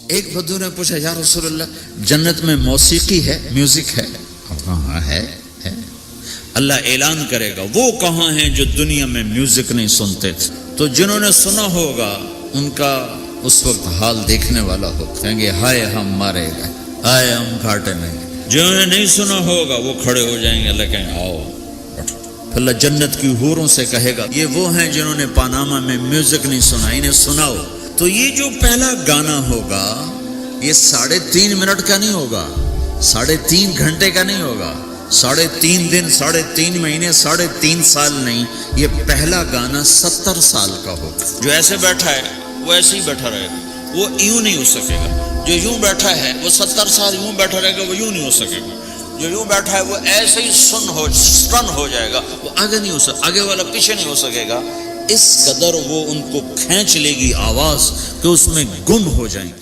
ایک بدو نے پوچھا یا رسول اللہ جنت میں موسیقی ہے، میوزک ہے؟ ہاں ہے۔ اللہ اعلان کرے گا وہ کہاں ہیں جو دنیا میں میوزک نہیں سنتے تھے؟ تو جنہوں نے سنا ہوگا ان کا اس وقت حال دیکھنے والا ہو، کہیں گے ہائے ہم مارے گئے، ہائے ہم گھاٹے میں گئے۔ جنہوں نے نہیں سنا ہوگا وہ کھڑے ہو جائیں گے، اللہ کہیں آؤ بیٹھو۔ پھر اللہ جنت کی حوروں سے کہے گا یہ وہ ہیں جنہوں نے پاناما میں میوزک نہیں سنا، انہیں سناؤ۔ تو یہ جو پہلا گانا ہوگا یہ 3.5 منٹ کا نہیں ہوگا، 3.5 گھنٹے کا نہیں ہوگا، 3.5 دن، 3.5 مہینے، 3.5 سال نہیں، یہ پہلا گانا 70 سال کا ہوگا۔ جو ایسے بیٹھا ہے وہ ایسے ہی بیٹھا رہے گا، وہ یوں نہیں ہو سکے گا۔ جو یوں بیٹھا ہے وہ 70 سال یوں بیٹھا رہے گا، وہ یوں نہیں ہو سکے گا۔ جو یوں بیٹھا ہے وہ ایسے ہی سٹن ہو جائے گا، وہ آگے نہیں ہو سکے، آگے والا پیچھے نہیں ہو سکے گا۔ اس قدر وہ ان کو کھینچ لے گی آواز کہ اس میں گم ہو جائیں گے۔